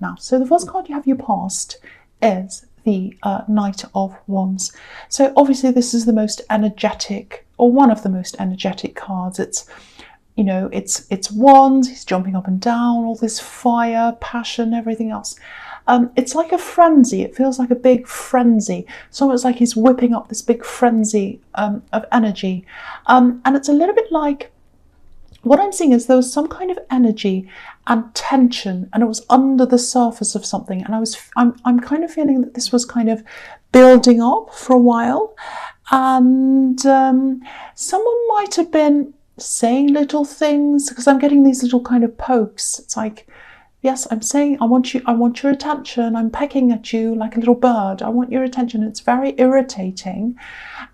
now. So the first card you have your past is the Knight of Wands. So obviously this is the most energetic, or one of the most energetic cards. It's, you know, it's wands, he's jumping up and down, all this fire, passion, everything else. It's like a frenzy. It feels like a big frenzy. It's almost like he's whipping up this big frenzy of energy. And it's a little bit like, what I'm seeing is there was some kind of energy and tension, and it was under the surface of something. And I'm kind of feeling that this was kind of building up for a while. And someone might have been saying little things, because I'm getting these little kind of pokes. It's like, yes, I'm saying, I want your attention. I'm pecking at you like a little bird. I want your attention. It's very irritating.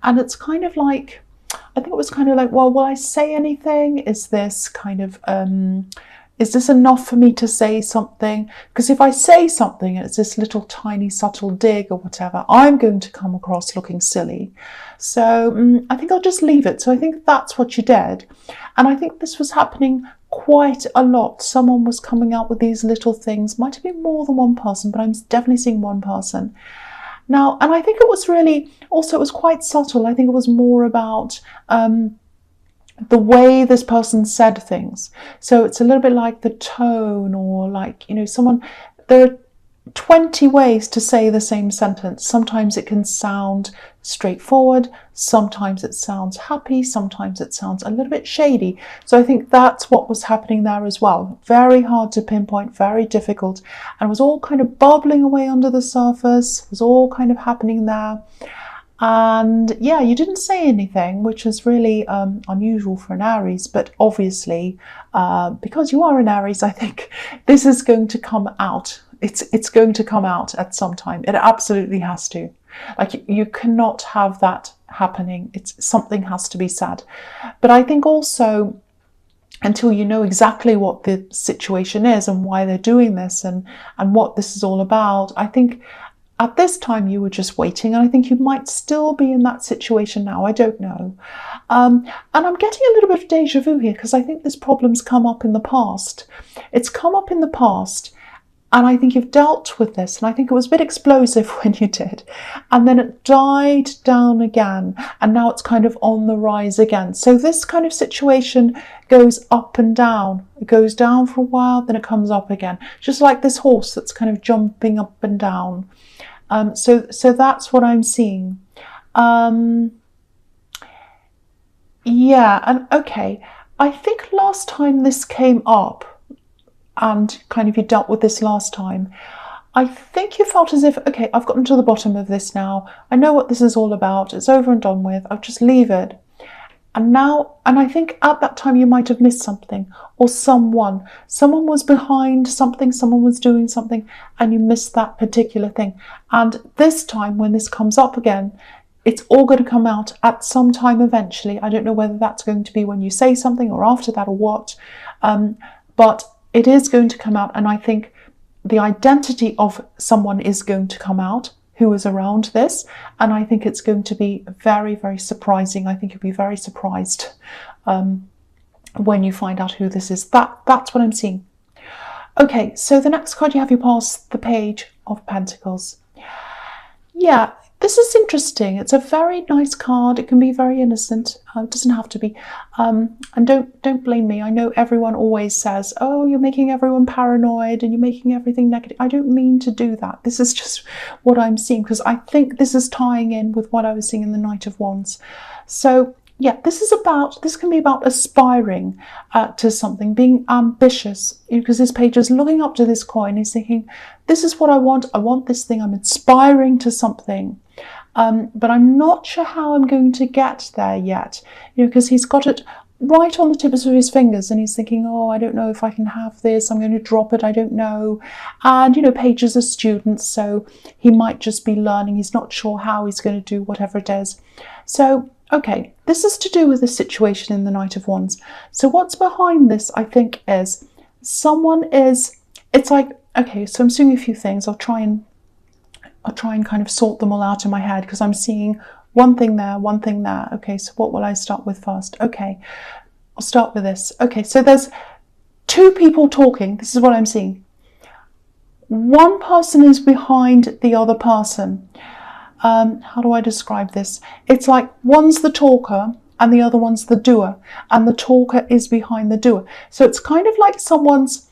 And it's kind of like, I think it was kind of like, well, will I say anything? Is this kind of, is this enough for me to say something? Because if I say something, it's this little tiny subtle dig or whatever, I'm going to come across looking silly. So I think I'll just leave it. So I think that's what you did. And I think this was happening quite a lot. Someone was coming out with these little things. Might have been more than one person, but I'm definitely seeing one person. Now, and I think it was really, also it was quite subtle. I think it was more about the way this person said things. So it's a little bit like the tone, or like, you know, someone, there are 20 ways to say the same sentence. Sometimes it can sound straightforward, sometimes it sounds happy, sometimes it sounds a little bit shady. So I think that's what was happening there as well. Very hard to pinpoint, very difficult, and it was all kind of bubbling away under the surface. It was all kind of happening there. And yeah, you didn't say anything, which is really unusual for an Aries, but obviously because you are an Aries, I think this is going to come out. It's going to come out at some time. It absolutely has to. Like, you cannot have that happening. Something has to be said. But I think also, until you know exactly what the situation is and why they're doing this and what this is all about, I think at this time you were just waiting, and I think you might still be in that situation now. I don't know. And I'm getting a little bit of deja vu here, because I think this problem's come up in the past. It's come up in the past, and I think you've dealt with this, and I think it was a bit explosive when you did. And then it died down again, and now it's kind of on the rise again. So this kind of situation goes up and down. It goes down for a while, then it comes up again. Just like this horse that's kind of jumping up and down. So that's what I'm seeing. Yeah, and okay. I think last time this came up, and kind of you dealt with this last time, I think you felt as if, okay, I've gotten to the bottom of this now. I know what this is all about. It's over and done with. I'll just leave it. And now, and I think at that time you might have missed something, or someone was behind something, someone was doing something, and you missed that particular thing. And this time, when this comes up again, it's all going to come out at some time eventually. I don't know whether that's going to be when you say something or after that or what, but it is going to come out. And I think the identity of someone is going to come out who is around this, and I think it's going to be very, very surprising. I think you'll be very surprised when you find out who this is. That's what I'm seeing. Okay, so the next card you have, you pass the Page of Pentacles. Yeah, this is interesting. It's a very nice card. It can be very innocent. It doesn't have to be. And don't blame me. I know everyone always says, oh, you're making everyone paranoid and you're making everything negative. I don't mean to do that. This is just what I'm seeing, because I think this is tying in with what I was seeing in the Knight of Wands. So yeah, this can be about aspiring to something, being ambitious, because this page is looking up to this coin. He's thinking, this is what I want this thing, I'm aspiring to something. But I'm not sure how I'm going to get there yet, because he's got it right on the tips of his fingers, and he's thinking, oh, I don't know if I can have this, I'm going to drop it, I don't know. And Page is a student, so he might just be learning. He's not sure how he's going to do whatever it is. So okay, this is to do with the situation in the Knight of Wands. So what's behind this, I think, is it's like, okay, so I'm seeing a few things. I'll try and kind of sort them all out in my head, because I'm seeing one thing there, one thing there. Okay, so what will I start with first? Okay, I'll start with this. Okay, so there's two people talking. This is what I'm seeing. one person is behind the other person. How do I describe this? It's like one's the talker and the other one's the doer, and the talker is behind the doer. So it's kind of like it's almost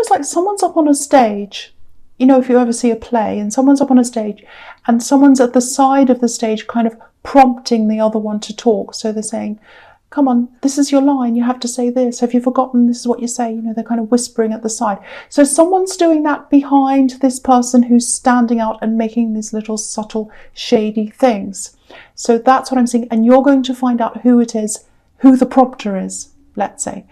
like someone's up on a stage. You know, if you ever see a play and someone's up on a stage and someone's at the side of the stage kind of prompting the other one to talk. So they're saying, come on, this is your line, you have to say this. Have you forgotten this is what you say? You know, they're kind of whispering at the side. So someone's doing that behind this person who's standing out and making these little subtle, shady things. So that's what I'm seeing. And you're going to find out who it is, who the prompter is, let's say.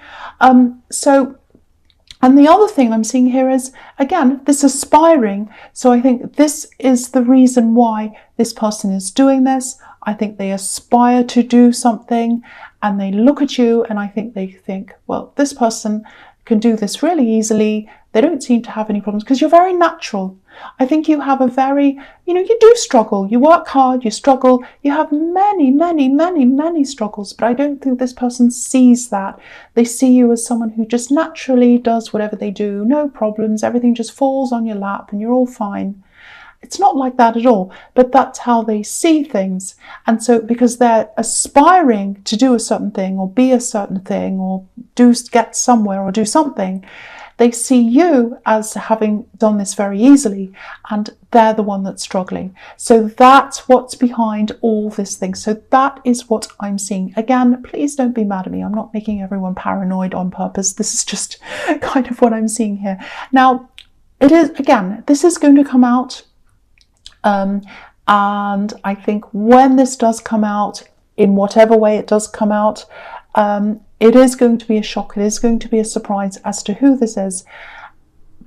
And the other thing I'm seeing here is, again, this aspiring. So I think this is the reason why this person is doing this. I think they aspire to do something and they look at you and I think they think, well, this person can do this really easily. They don't seem to have any problems because you're very natural. I think you have a very, you do struggle. You work hard, you struggle. You have many, many, many, many struggles, but I don't think this person sees that. They see you as someone who just naturally does whatever they do, no problems. Everything just falls on your lap and you're all fine. It's not like that at all, but that's how they see things. And so because they're aspiring to do a certain thing or be a certain thing or get somewhere or do something, they see you as having done this very easily and they're the one that's struggling. So that's what's behind all this thing. So that is what I'm seeing. Again, please don't be mad at me. I'm not making everyone paranoid on purpose. This is just kind of what I'm seeing here. Now, this is going to come out. And I think when this does come out, in whatever way it does come out, it is going to be a shock. It is going to be a surprise as to who this is.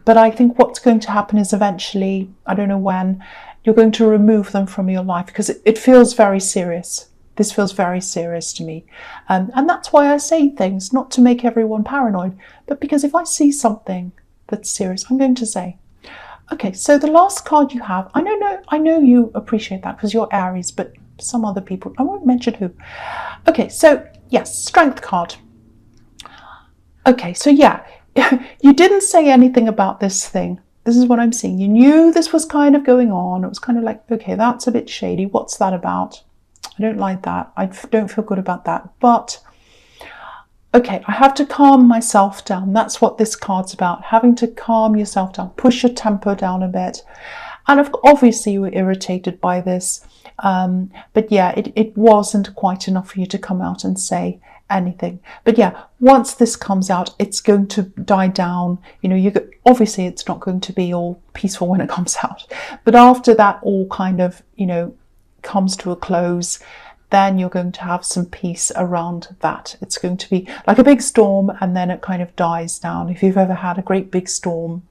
But I think what's going to happen is eventually, I don't know when, you're going to remove them from your life because it feels very serious. This feels very serious to me. And that's why I say things, not to make everyone paranoid, but because if I see something that's serious, I'm going to say. Okay, so the last card you have, I know you appreciate that because you're Aries, but some other people, I won't mention who. Okay, so yes, Strength card. Okay, so yeah, you didn't say anything about this thing. This is what I'm seeing. You knew this was kind of going on. It was kind of like, okay, that's a bit shady. What's that about? I don't like that. I don't feel good about that. But okay, I have to calm myself down. That's what this card's about, having to calm yourself down, push your tempo down a bit. And obviously you were irritated by this. But yeah, it wasn't quite enough for you to come out and say anything. But yeah, once this comes out, it's going to die down. Obviously it's not going to be all peaceful when it comes out. But after that all kind of, comes to a close, then you're going to have some peace around that. It's going to be like a big storm and then it kind of dies down. If you've ever had a great big storm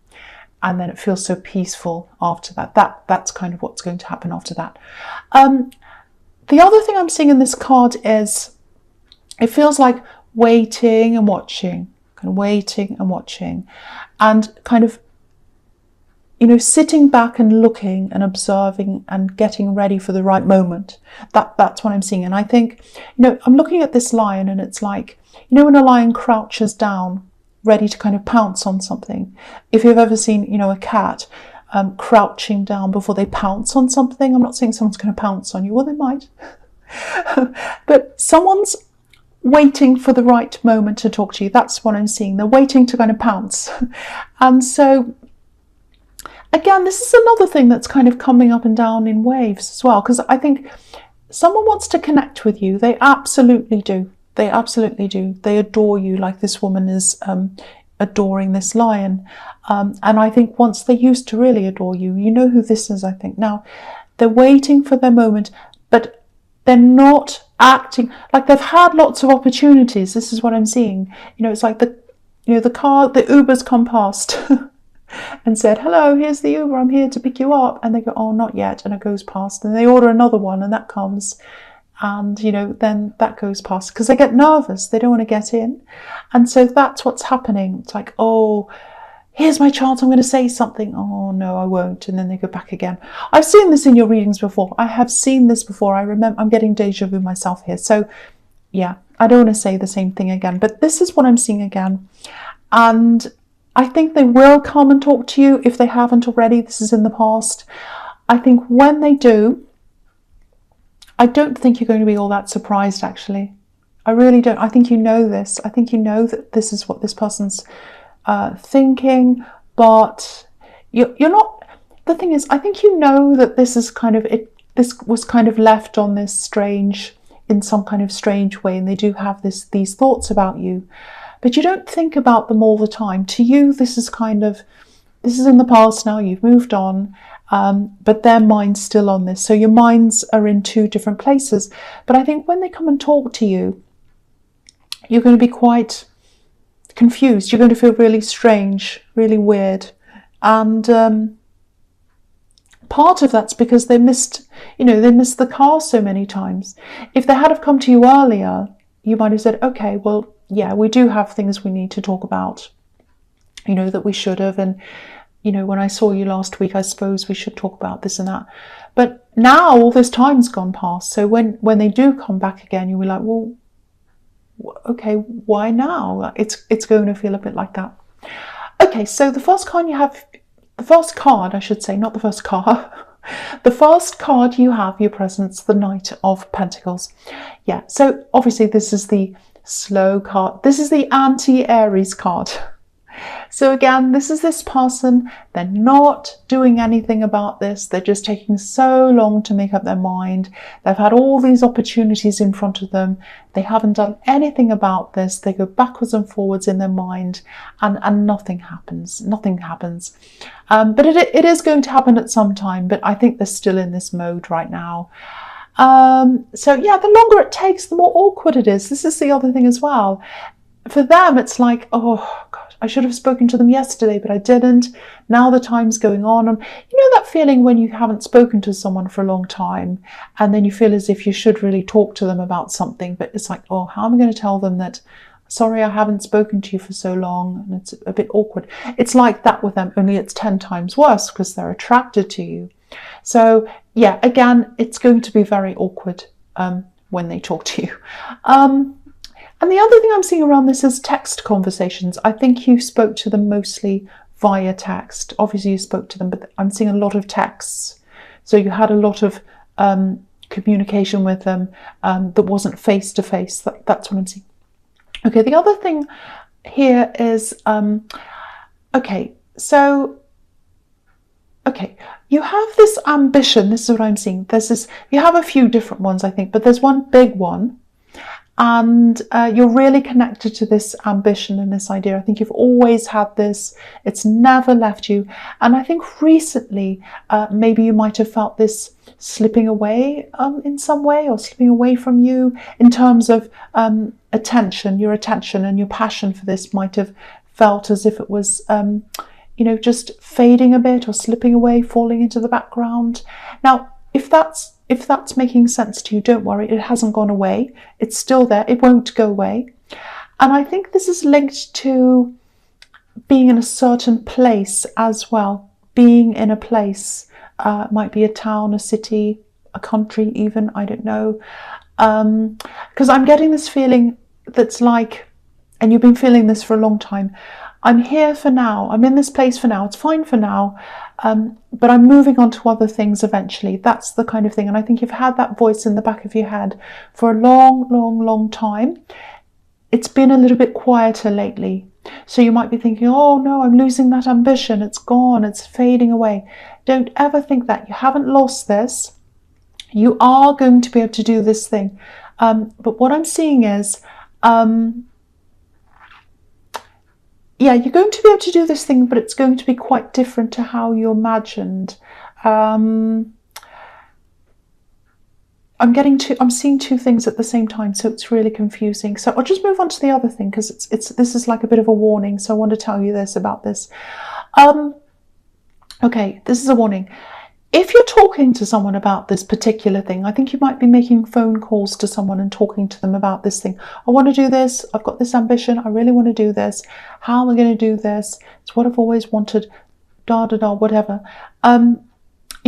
and then it feels so peaceful after that's kind of what's going to happen after that. The other thing I'm seeing in this card is it feels like waiting and watching, kind of waiting and watching and kind of sitting back and looking and observing and getting ready for the right moment. That's what I'm seeing. And I think, I'm looking at this lion and it's like, when a lion crouches down, ready to kind of pounce on something. If you've ever seen, a cat crouching down before they pounce on something, I'm not saying someone's going to pounce on you. Well, they might. But someone's waiting for the right moment to talk to you. That's what I'm seeing. They're waiting to kind of pounce. And so, again, this is another thing that's kind of coming up and down in waves as well, because I think someone wants to connect with you. They absolutely do. They absolutely do. They adore you like this woman is adoring this lion. And I think once they used to really adore you, you know who this is, I think. Now, they're waiting for their moment, but they're not acting like they've had lots of opportunities. This is what I'm seeing. It's like the Uber's come past. And said, hello, here's the Uber, I'm here to pick you up. And they go, oh, not yet. And it goes past. And they order another one and that comes. And, then that goes past because they get nervous. They don't want to get in. And so that's what's happening. It's like, oh, here's my chance. I'm going to say something. Oh, no, I won't. And then they go back again. I've seen this in your readings before. I have seen this before. I remember I'm getting deja vu myself here. So, yeah, I don't want to say the same thing again. But this is what I'm seeing again. And I think they will come and talk to you if they haven't already. This is in the past. I think when they do, I don't think you're going to be all that surprised, actually. I really don't. I think you know this. I think you know that this is what this person's thinking, but you're not. The thing is, I think you know that this is kind of it. This was kind of left on this strange, in some kind of strange way, and they do have these thoughts about you, but you don't think about them all the time. To you, this is in the past now. You've moved on. But their mind's still on this. So your minds are in two different places. But I think when they come and talk to you, you're going to be quite confused. You're going to feel really strange, really weird. And part of that's because they missed the car so many times. If they had have come to you earlier, you might have said, okay, well, yeah, we do have things we need to talk about, that we should have. And when I saw you last week, I suppose we should talk about this and that. But now all this time's gone past. So when they do come back again, you'll be like, well, okay, why now? It's going to feel a bit like that. Okay, so the first card I should say, not the first card. The first card you have, your presence, the Knight of Pentacles. Yeah, so obviously this is the slow card. This is the anti-Aries card. So again, this is this person. They're not doing anything about this. They're just taking so long to make up their mind. They've had all these opportunities in front of them. They haven't done anything about this. They go backwards and forwards in their mind, and nothing happens. Nothing happens. But it is going to happen at some time. But I think they're still in this mode right now. So yeah, the longer it takes, the more awkward it is. This is the other thing as well. For them, it's like, oh God, I should have spoken to them yesterday, but I didn't. Now the time's going on. And that feeling when you haven't spoken to someone for a long time, and then you feel as if you should really talk to them about something, but it's like, oh, how am I going to tell them that, sorry, I haven't spoken to you for so long? And it's a bit awkward. It's like that with them, only it's 10 times worse because they're attracted to you. So yeah, again, it's going to be very awkward when they talk to you. And the other thing I'm seeing around this is text conversations. I think you spoke to them mostly via text. Obviously you spoke to them, but I'm seeing a lot of texts. So you had a lot of communication with them that wasn't face to face. That's what I'm seeing. Okay, the other thing here is, you have this ambition. This is what I'm seeing. You have a few different ones, I think, but there's one big one. And you're really connected to this ambition and this idea. I think you've always had this. It's never left you. And I think recently, maybe you might have felt this slipping away in some way, or slipping away from you in terms of attention. Your attention and your passion for this might have felt as if it was, just fading a bit or slipping away, falling into the background. Now, if that's making sense to you, don't worry, it hasn't gone away. It's still there. It won't go away. And I think this is linked to being in a certain place as well. Being in a place, might be a town, a city, a country even, I don't know. Because I'm getting this feeling that's like, and you've been feeling this for a long time, I'm here for now. I'm in this place for now. It's fine for now. But I'm moving on to other things eventually. That's the kind of thing. And I think you've had that voice in the back of your head for a long, long, long time. It's been a little bit quieter lately. So you might be thinking, oh no, I'm losing that ambition. It's gone. It's fading away. Don't ever think that. You haven't lost this. You are going to be able to do this thing. But what I'm seeing is, yeah, you're going to be able to do this thing, but it's going to be quite different to how you imagined. I'm seeing two things at the same time, so it's really confusing. So I'll just move on to the other thing, because this is like a bit of a warning. So I want to tell you about this. Okay, this is a warning. If you're talking to someone about this particular thing, I think you might be making phone calls to someone and talking to them about this thing. I want to do this. I've got this ambition. I really want to do this. How am I going to do this? It's what I've always wanted. Da, da, da, whatever.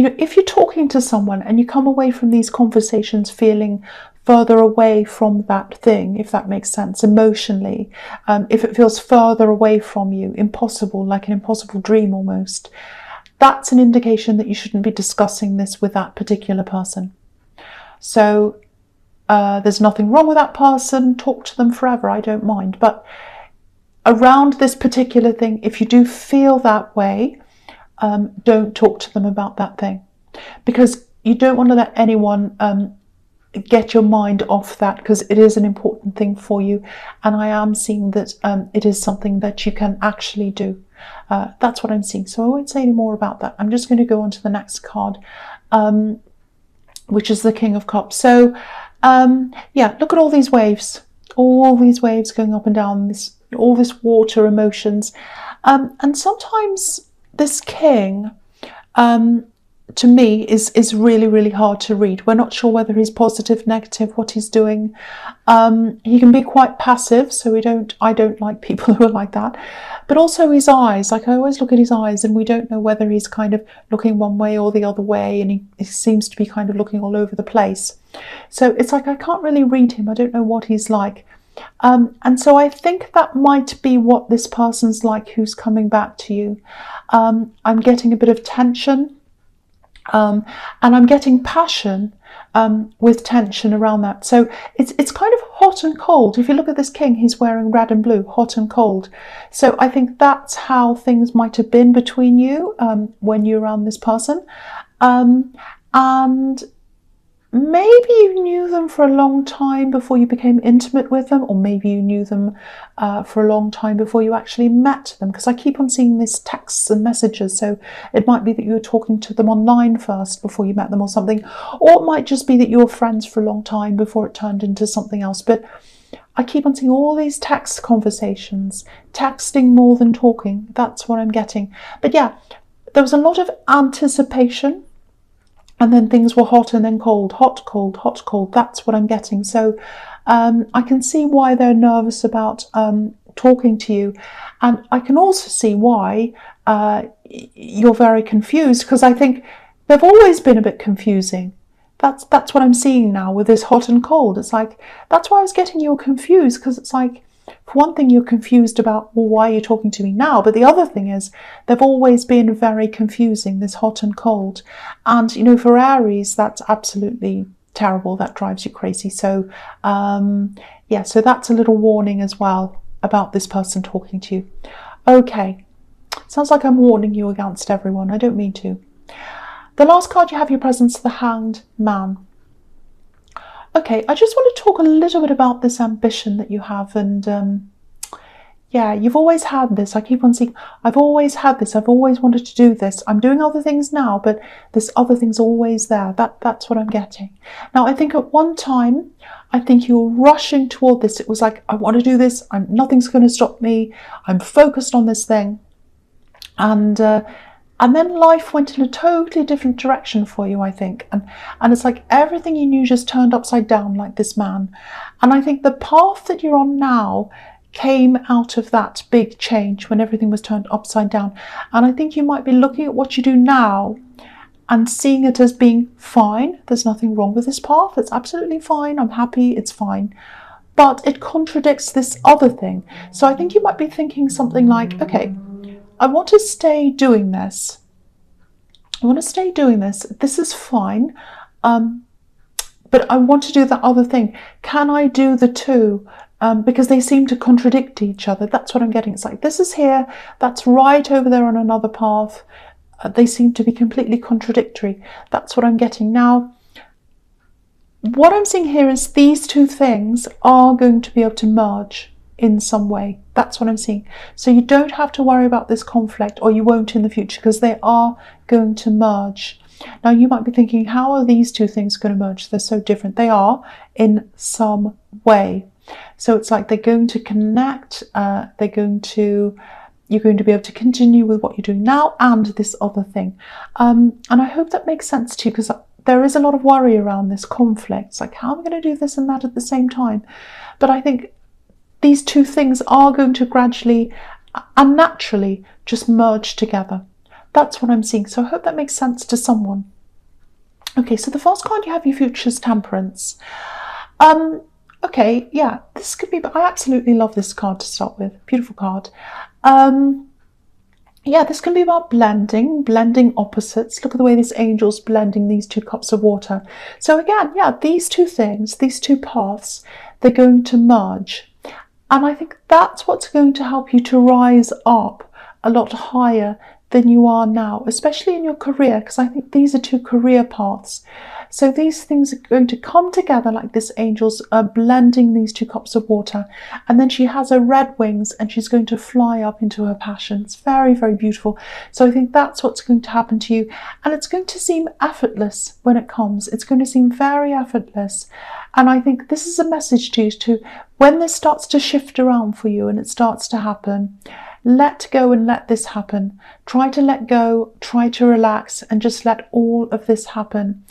if you're talking to someone and you come away from these conversations feeling further away from that thing, if that makes sense, emotionally, if it feels further away from you, impossible, like an impossible dream almost, that's an indication that you shouldn't be discussing this with that particular person. So there's nothing wrong with that person. Talk to them forever. I don't mind. But around this particular thing, if you do feel that way, don't talk to them about that thing, because you don't want to let anyone get your mind off that, because it is an important thing for you. And I am seeing that it is something that you can actually do. That's what I'm seeing. So I won't say any more about that. I'm just going to go on to the next card, which is the King of Cups. So yeah, look at all these waves going up and down, all this water emotions. And sometimes this king, to me, is really, really hard to read. We're not sure whether he's positive, negative, what he's doing. He can be quite passive, so I don't like people who are like that. But also his eyes, like I always look at his eyes and we don't know whether he's kind of looking one way or the other way, and he seems to be kind of looking all over the place. So it's like I can't really read him. I don't know what he's like. And so I think that might be what this person's like who's coming back to you. I'm getting a bit of tension, and I'm getting passion with tension around that. So it's kind of hot and cold. If you look at this king, he's wearing red and blue, hot and cold. So I think that's how things might have been between you when you're around this person. And maybe you knew them for a long time before you became intimate with them, or maybe you knew them for a long time before you actually met them, because I keep on seeing these texts and messages. So it might be that you were talking to them online first before you met them or something, or it might just be that you were friends for a long time before it turned into something else. But I keep on seeing all these text conversations, texting more than talking. That's what I'm getting. But yeah, there was a lot of anticipation. And then things were hot and then cold, hot, cold, hot, cold. That's what I'm getting. So I can see why they're nervous about talking to you. And I can also see why you're very confused, because I think they've always been a bit confusing. That's what I'm seeing now with this hot and cold. It's like, that's why I was getting you confused, because it's like, for one thing, you're confused about, well, why are you talking to me now? But the other thing is, they've always been very confusing, this hot and cold. And, for Aries, that's absolutely terrible. That drives you crazy. So, yeah, so that's a little warning as well about this person talking to you. Okay, sounds like I'm warning you against everyone. I don't mean to. The last card you have, your presence, the Hanged Man. Okay, I just want to talk a little bit about this ambition that you have. And yeah, you've always had this. I keep on seeing, I've always had this. I've always wanted to do this. I'm doing other things now, but this other thing's always there. That's what I'm getting. Now, I think at one time, I think you were rushing toward this. It was like, I want to do this. Nothing's going to stop me. I'm focused on this thing. And then life went in a totally different direction for you, I think. And it's like everything you knew just turned upside down, like this man. And I think the path that you're on now came out of that big change when everything was turned upside down. And I think you might be looking at what you do now and seeing it as being fine. There's nothing wrong with this path. It's absolutely fine. I'm happy. It's fine. But it contradicts this other thing. So I think you might be thinking something like, okay, I want to stay doing this. I want to stay doing this. This is fine. But I want to do that other thing. Can I do the two? Because they seem to contradict each other. That's what I'm getting. It's like, this is here. That's right over there on another path. They seem to be completely contradictory. That's what I'm getting. Now, what I'm seeing here is these two things are going to be able to merge in some way. That's what I'm seeing. So you don't have to worry about this conflict, or you won't in the future, because they are going to merge. Now you might be thinking, how are these two things going to merge? They're so different. They are in some way. So it's like they're going to connect. You're going to be able to continue with what you're doing now and this other thing. And I hope that makes sense to you, because there is a lot of worry around this conflict. It's like, how am I going to do this and that at the same time? But I think these two things are going to gradually and naturally just merge together. That's what I'm seeing. So I hope that makes sense to someone. Okay, so the first card you have, your future's Temperance. Okay, yeah, this could be, I absolutely love this card to start with. Beautiful card. Yeah, this can be about blending opposites. Look at the way this angel's blending these two cups of water. So again, yeah, these two things, these two paths, they're going to merge. And I think that's what's going to help you to rise up a lot higher than you are now, especially in your career, because I think these are two career paths. So these things are going to come together like this angel's blending these two cups of water. And then she has her red wings and she's going to fly up into her passion. It's very, very beautiful. So I think that's what's going to happen to you. And it's going to seem effortless when it comes. It's going to seem very effortless. And I think this is a message to you to, when this starts to shift around for you and it starts to happen, let go and let this happen. Try to let go, try to relax, and just let all of this happen.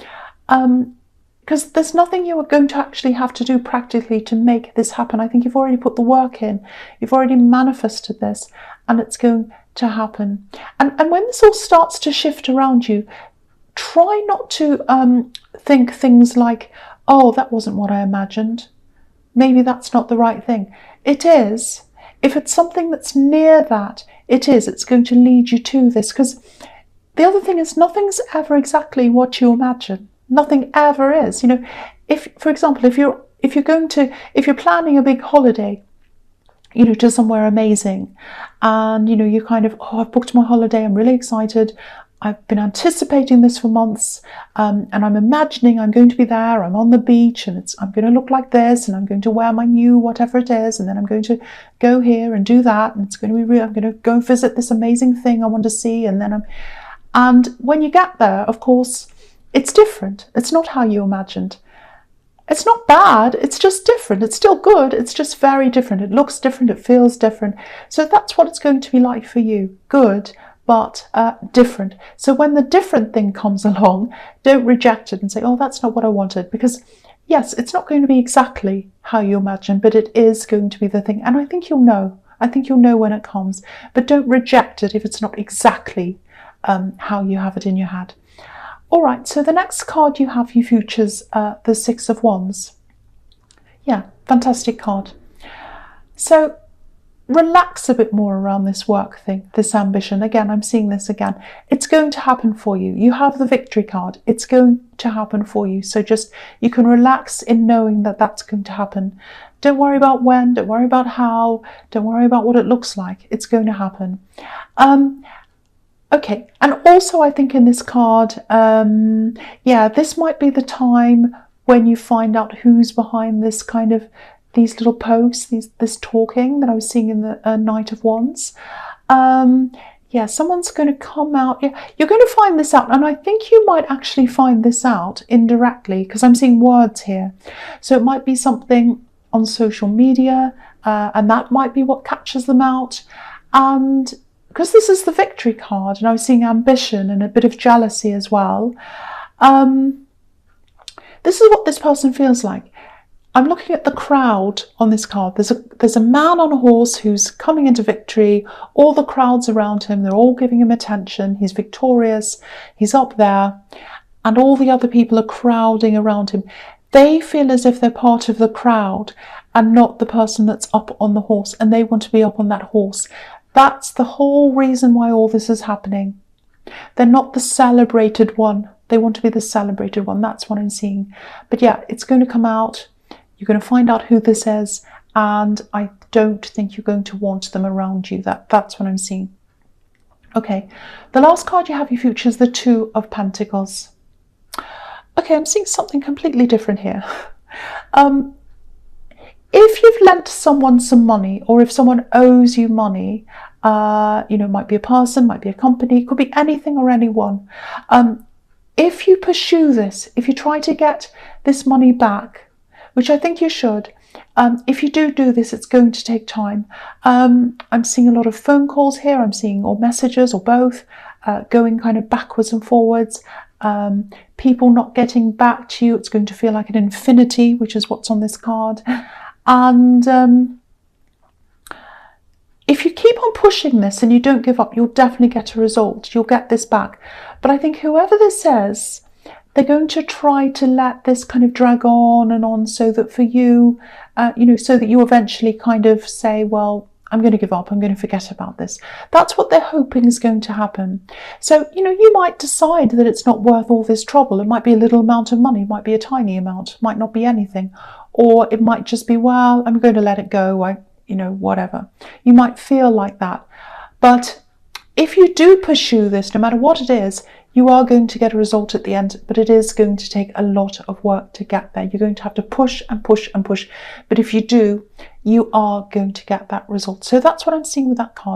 Because there's nothing you are going to actually have to do practically to make this happen. I think you've already put the work in. You've already manifested this, and it's going to happen. And when this all starts to shift around you, try not to think things like, oh, that wasn't what I imagined. Maybe that's not the right thing. It is. If it's something that's near that, it is. It's going to lead you to this. Because the other thing is, nothing's ever exactly what you imagine. Nothing ever is. You know, if, for example, if you're planning a big holiday, you know, to somewhere amazing, and you know, you kind of, oh, I've booked my holiday, I'm really excited, I've been anticipating this for months, and I'm imagining I'm going to be there, I'm on the beach, and I'm going to look like this, and I'm going to wear my new whatever it is, and then I'm going to go here and do that, and it's going to be real, I'm going to go visit this amazing thing I want to see, and when you get there, of course, it's different. It's not how you imagined. It's not bad, it's just different. It's still good, it's just very different. It looks different, it feels different. So that's what it's going to be like for you. Good, but different. So when the different thing comes along, don't reject it and say, oh, that's not what I wanted. Because yes, it's not going to be exactly how you imagine, but it is going to be the thing. And I think you'll know. I think you'll know when it comes. But don't reject it if it's not exactly how you have it in your head. All right, so the next card you have, you futures, the Six of Wands. Yeah, fantastic card. So relax a bit more around this work thing, this ambition. Again, I'm seeing this again. It's going to happen for you. You have the victory card. It's going to happen for you. So just, you can relax in knowing that that's going to happen. Don't worry about when, don't worry about how, don't worry about what it looks like. It's going to happen. Okay, and also I think in this card, yeah, this might be the time when you find out who's behind this kind of, these little posts, this talking that I was seeing in the Knight of Wands. Yeah, someone's going to come out. Yeah, you're going to find this out, and I think you might actually find this out indirectly, because I'm seeing words here. So it might be something on social media, and that might be what catches them out. And because this is the victory card, and I was seeing ambition and a bit of jealousy as well, this is what this person feels like. I'm looking at the crowd on this card. There's a man on a horse who's coming into victory. All the crowds around him, they're all giving him attention. He's victorious. He's up there. And all the other people are crowding around him. They feel as if they're part of the crowd and not the person that's up on the horse. And they want to be up on that horse. That's the whole reason why all this is happening. They're not the celebrated one. They want to be the celebrated one. That's what I'm seeing. But yeah, it's going to come out. You're going to find out who this is, and I don't think you're going to want them around you. That's what I'm seeing. Okay, the last card you have, your future, is the Two of Pentacles. Okay, I'm seeing something completely different here. If you've lent someone some money, or if someone owes you money, you know, it might be a person, might be a company, it could be anything or anyone. If you pursue this, if you try to get this money back, which I think you should, if you do this, it's going to take time. I'm seeing a lot of phone calls here. I'm seeing, or messages, or both, going kind of backwards and forwards. People not getting back to you. It's going to feel like an infinity, which is what's on this card. And if you keep on pushing this and you don't give up, you'll definitely get a result. You'll get this back. But I think whoever this is, they're going to try to let this kind of drag on and on, so that for you, so that you eventually kind of say, well, I'm going to give up, I'm going to forget about this. That's what they're hoping is going to happen. So, you might decide that it's not worth all this trouble. It might be a little amount of money, it might be a tiny amount, it might not be anything. Or it might just be, well, I'm going to let it go, whatever. You might feel like that. But if you do pursue this, no matter what it is, you are going to get a result at the end, but it is going to take a lot of work to get there. You're going to have to push and push and push. But if you do, you are going to get that result. So that's what I'm seeing with that card.